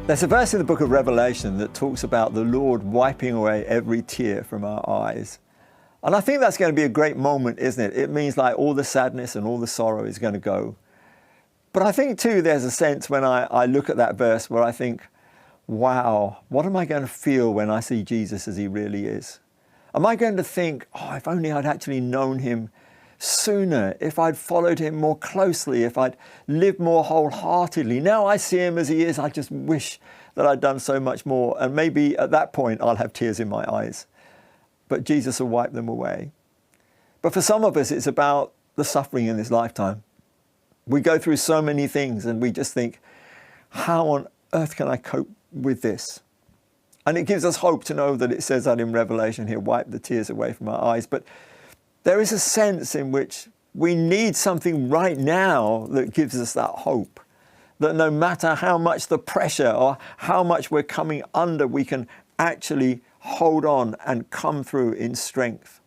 There's a verse in the book of Revelation that talks about the Lord wiping away every tear from our eyes. And I think that's going to be a great moment, isn't it? It means like all the sadness and all the sorrow is going to go. But I think too, there's a sense when I look at that verse where I think, wow, what am I going to feel when I see Jesus as he really is? Am I going to think, oh, if only I'd actually known him sooner, if I'd followed him more closely, if I'd lived more wholeheartedly. Now I see him as he is, I just wish that I'd done so much more. And maybe at that point I'll have tears in my eyes. But Jesus will wipe them away. But for some of us, it's about the suffering in this lifetime. We go through so many things and we just think, how on earth can I cope with this? And it gives us hope to know that it says that in Revelation, he'll wipe the tears away from our eyes. But there is a sense in which we need something right now that gives us that hope, that no matter how much the pressure or how much we're coming under, we can actually hold on and come through in strength.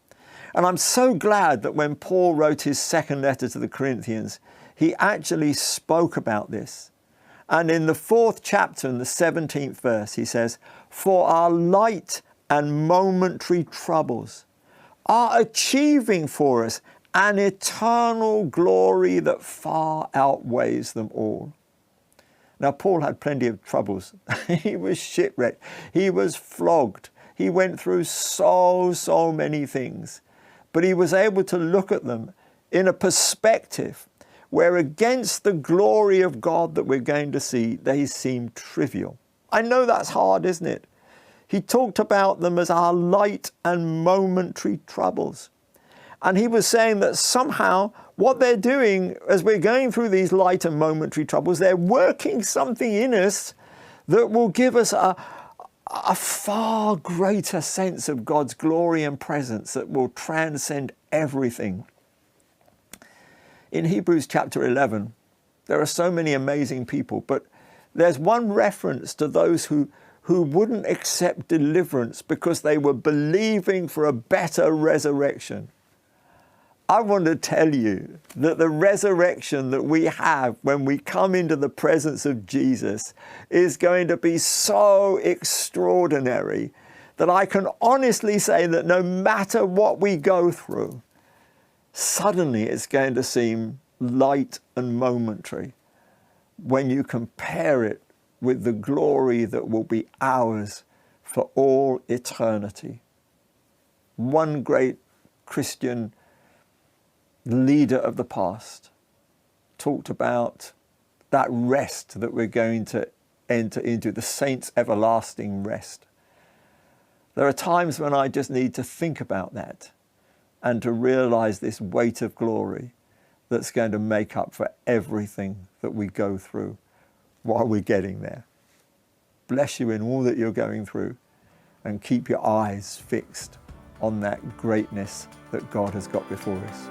And I'm so glad that when Paul wrote his second letter to the Corinthians, he actually spoke about this. And in the 4th chapter, in the 17th verse, he says, "For our light and momentary troubles are achieving for us an eternal glory that far outweighs them all." Now, Paul had plenty of troubles. He was shipwrecked. He was flogged. He went through so many things. But he was able to look at them in a perspective where against the glory of God that we're going to see, they seem trivial. I know that's hard, isn't it? He talked about them as our light and momentary troubles. And he was saying that somehow what they're doing as we're going through these light and momentary troubles, they're working something in us that will give us a far greater sense of God's glory and presence that will transcend everything. In Hebrews chapter 11, there are so many amazing people, but there's one reference to those who wouldn't accept deliverance because they were believing for a better resurrection. I want to tell you that the resurrection that we have when we come into the presence of Jesus is going to be so extraordinary that I can honestly say that no matter what we go through, suddenly it's going to seem light and momentary when you compare it with the glory that will be ours for all eternity. One great Christian leader of the past talked about that rest that we're going to enter into, the saints' everlasting rest. There are times when I just need to think about that and to realize this weight of glory that's going to make up for everything that we go through while we're getting there. Bless you in all that you're going through, and keep your eyes fixed on that greatness that God has got before us.